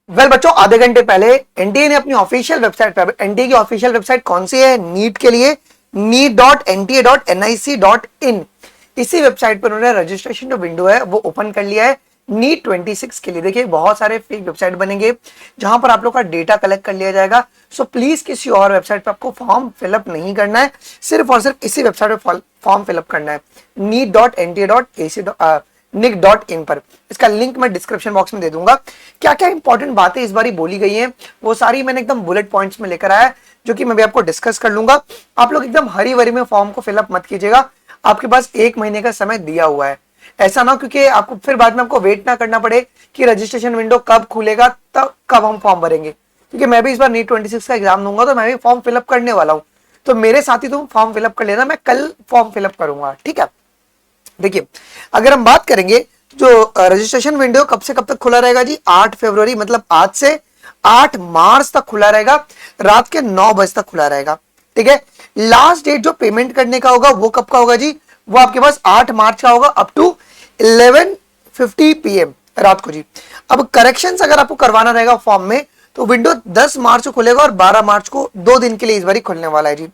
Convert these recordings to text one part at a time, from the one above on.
बच्चों, आधे घंटे पहले एनटीए ने अपनी ऑफिशियल वेबसाइट पर, एनटीए की ऑफिशियल वेबसाइट कौन सी है? नीट के लिए neet.nta.nic.in, इसी वेबसाइट पर उन्होंने रजिस्ट्रेशन जो विंडो है वो ओपन कर लिया है नीट 26 के लिए। देखिए बहुत सारे फेक वेबसाइट बनेंगे जहां पर आप लोग का डेटा कलेक्ट कर लिया जाएगा। सो प्लीज किसी और वेबसाइट पर आपको फॉर्म फिलअप नहीं करना है, सिर्फ और सिर्फ इसी वेबसाइट पर फॉर्म फिलअप करना है neet.nta.ac.nic.in पर। इसका लिंक मैं डिस्क्रिप्शन बॉक्स में दे दूंगा। क्या क्या इंपॉर्टेंट बातें इस बारी बोली गई हैं वो सारी मैंने एकदम बुलेट पॉइंट्स में लेकर आया, जो कि मैं भी आपको डिस्कस कर लूंगा। आप लोग एकदम हरी भरी में फॉर्म को फिलअप मत कीजिएगा, आपके पास 1 महीने का समय दिया हुआ है। ऐसा ना क्योंकि आपको फिर बाद में आपको वेट ना करना पड़े कि रजिस्ट्रेशन विंडो कब खुलेगा तब कब हम फॉर्म भरेंगे, क्योंकि मैं भी इस बार नीट 26 का एग्जाम दूंगा तो मैं भी फॉर्म फिलअप करने वाला हूं। तो मेरे साथी तुम फॉर्म फिलअप कर लेना, मैं कल फॉर्म फिलअप करूंगा, ठीक है। देखिए अगर हम बात करेंगे जो रजिस्ट्रेशन विंडो कब से कब तक खुला रहेगा जी, 8 फरवरी मतलब आज से 8 मार्च तक खुला रहेगा, रात के 9 बजे तक खुला रहेगा, ठीक है। लास्ट डेट जो पेमेंट करने का होगा वो कब का होगा जी, वो आपके पास 8 मार्च का होगा अप टू 11:50 PM रात को जी। अब करेक्शंस अगर आपको करवाना रहेगा फॉर्म में तो विंडो 10 मार्च को खुलेगा और 12 मार्च को 2 दिन के लिए इस बार खुलने वाला है जी।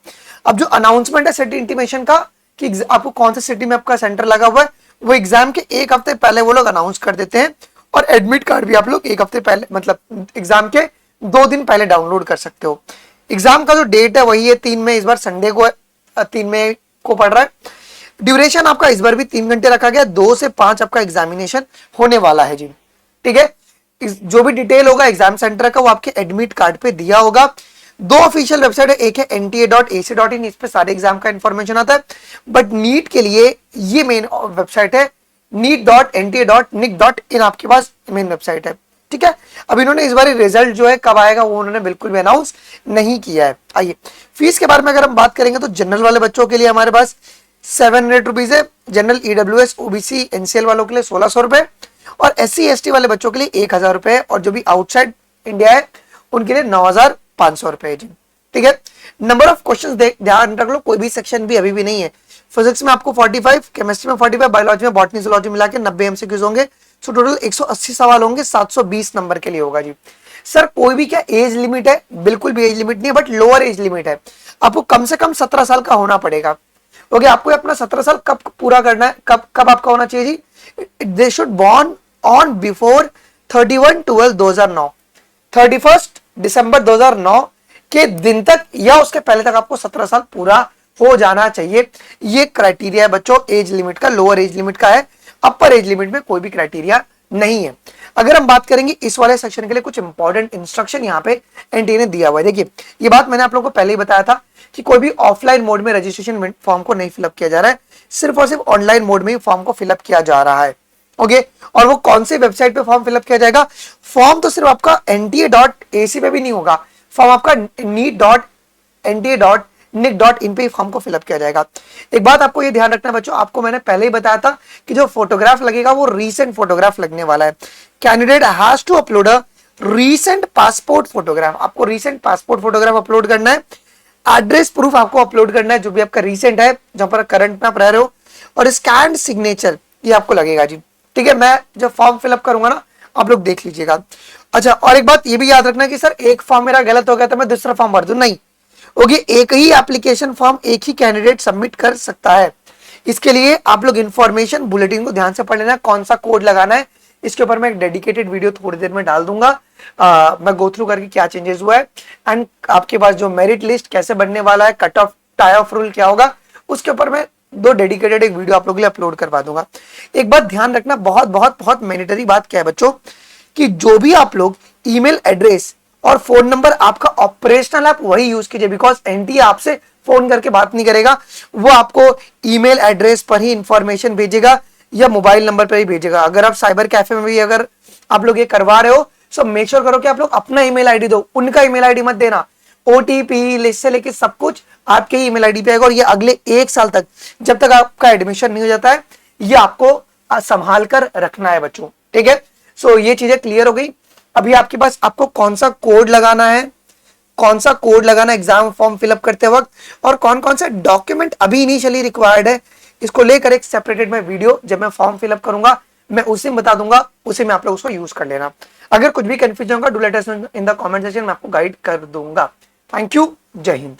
अब जो अनाउंसमेंट है सिटी इंटीमेशन का कि आपको कौन सी सिटी में आपका सेंटर लगा हुआ है, वो एग्जाम के 1 हफ्ते पहले वो लोग अनाउंस कर देते हैं, और एडमिट कार्ड भी आप लोग 1 हफ्ते पहले मतलब एग्जाम के 2 दिन पहले डाउनलोड कर सकते हो। एग्जाम का जो डेट है वही है 3 मई, इस बार संडे को 3 मई को पड़ रहा है। ड्यूरेशन आपका इस बार भी 3 घंटे रखा गया, 2 से 5 आपका एग्जामिनेशन होने वाला है जी, ठीक है। जो भी डिटेल होगा एग्जाम सेंटर का वो आपके एडमिट कार्ड पे दिया होगा। 2 ऑफिशियल वेबसाइट है, एक है nta.ac.in, इस पे सारे एग्जाम का इंफॉर्मेशन आता है, बट नीट के लिए ये मेन वेबसाइट है neet.nta.nic.in, आपके पास मेन वेबसाइट है, ठीक है। अब इन्होंने इस बार रिजल्ट जो है कब आएगा वो उन्होंने बिल्कुल भी अनाउंस नहीं किया है। आइए फीस के बारे में अगर हम बात करेंगे तो जनरल वाले बच्चों के लिए हमारे पास 700 रुपीज है, जनरल ईडब्ल्यूएस ओबीसी एनसीएल वालों के लिए 1600 रुपए, और SC ST वाले बच्चों के लिए 1000 रुपए, और जो भी आउटसाइड इंडिया है उनके लिए 9500 रुपए जी, ठीक है। नंबर ऑफ क्वेश्चंस ध्यान रख लो, कोई भी सेक्शन भी अभी भी नहीं है। फिजिक्स में आपको 45, केमिस्ट्री में 45, बायोलॉजी में बॉटनी जूलॉजी मिला के 90 MCQs होंगे। सो टोटल 180 सवाल होंगे, 720 नंबर के लिए होगा जी। सर कोई भी क्या एज लिमिट है? बिल्कुल भी एज लिमिट नहीं है, बट लोअर एज लिमिट है, आपको कम से कम 17 साल का होना पड़ेगा। ओके, आपको अपना 17 साल कब पूरा करना है, कब कब आपका होना चाहिए जी? They should born on before 31/12/2009, 31 दिसंबर 2009 के दिन तक या उसके पहले तक आपको 17 साल पूरा हो जाना चाहिए। ये क्राइटेरिया है बच्चों एज लिमिट का, लोअर एज लिमिट का है, अपर एज लिमिट में कोई भी क्राइटेरिया नहीं है। अगर हम बात करेंगे इस वाले सेक्शन के लिए कुछ इंपॉर्टेंट इंस्ट्रक्शन यहाँ पे एनटीए ने दिया हुआ है। देखिए ये बात मैंने आप लोगों को पहले ही बताया था कि कोई भी ऑफलाइन मोड में रजिस्ट्रेशन फॉर्म को नहीं फिलअप किया जा रहा है, सिर्फ और सिर्फ ऑनलाइन मोड में ही फॉर्म को फिलअप किया जा रहा है। ओके, और वो कौन से वेबसाइट पे फॉर्म फिलअप किया जाएगा? फॉर्म तो सिर्फ आपका nta.ac पे भी नहीं होगा, फॉर्म आपका neet.nta.nic.in पे फॉर्म को फिलअप किया जाएगा। एक बात आपको ये ध्यान रखना है बच्चों, आपको मैंने पहले ही बताया था कि जो फोटोग्राफ लगेगा वो रीसेंट फोटोग्राफ लगने वाला है। Candidate has to upload a recent passport photograph, आपको रीसेंट पासपोर्ट फोटोग्राफ अपलोड करना है। एड्रेस प्रूफ आपको अपलोड करना है जो भी आपका रीसेंट है, जहां पर करंट में आप रह रहे हो, और स्कैन सिग्नेचर ये आपको लगेगा जी, ठीक है। मैं जब फॉर्म फिलअप करूंगा ना आप लोग देख लीजिएगा। अच्छा, और एक बात ये भी याद रखना कि सर एक फॉर्म मेरा गलत हो गया तो मैं दूसरा फॉर्म भर दूं, नहीं। ओके, एक ही एप्लीकेशन फॉर्म एक ही कैंडिडेट सबमिट कर सकता है। इसके लिए आप लोग इंफॉर्मेशन बुलेटिन को ध्यान से पढ़ लेना, कौन सा कोड लगाना है इसके ऊपर मैं एक डेडिकेटेड वीडियो थोड़ी देर में डाल दूंगा। मैं गो थ्रू करके क्या चेंजेस हुआ है एंड आपके पास जो मेरिट लिस्ट कैसे बनने वाला है, cut off tie of rule क्या होगा, उसके ऊपर मैं 2 डेडिकेटेड एक वीडियो आप लोगों के लिए अपलोड करवा दूंगा। एक बात ध्यान रखना, बहुत बहुत बहुत मैंडेटरी बात क्या है बच्चों, कि जो भी आप लोग ईमेल एड्रेस और फोन नंबर आपका ऑपरेशनल आप वही यूज कीजिए, बिकॉज एनटीए आपसे फोन करके बात नहीं करेगा, वो आपको ईमेल एड्रेस पर ही इंफॉर्मेशन भेजेगा या मोबाइल नंबर पर ही भेजेगा। अगर आप साइबर कैफे में भी अगर आप लोग ये करवा रहे हो सो मेक श्योर करो कि आप लोग अपना ईमेल आईडी दो, उनका ईमेल आईडी मत देना। ओटीपी लिस्ट से लेके सब कुछ आपके ईमेल आईडी पे आएगा, और ये अगले 1 साल तक जब तक आपका एडमिशन नहीं हो जाता है ये आपको संभाल कर रखना है बच्चों, ठीक है। सो ये चीजें क्लियर हो गई। अभी आपके पास आपको कौन सा कोड लगाना है, कौन सा कोड लगाना एग्जाम फॉर्म फिलअप करते वक्त, और कौन कौन सा डॉक्यूमेंट अभी इनिशियली रिक्वायर्ड है, इसको लेकर एक सेपरेटेड में वीडियो जब मैं फॉर्म फिलअप करूंगा मैं उसी में बता दूंगा, उसी में आप लोग उसको यूज कर लेना। अगर कुछ भी कंफ्यूजन होगा do let us know in the comment section, मैं आपको गाइड कर दूंगा। थैंक यू, जय हिंद।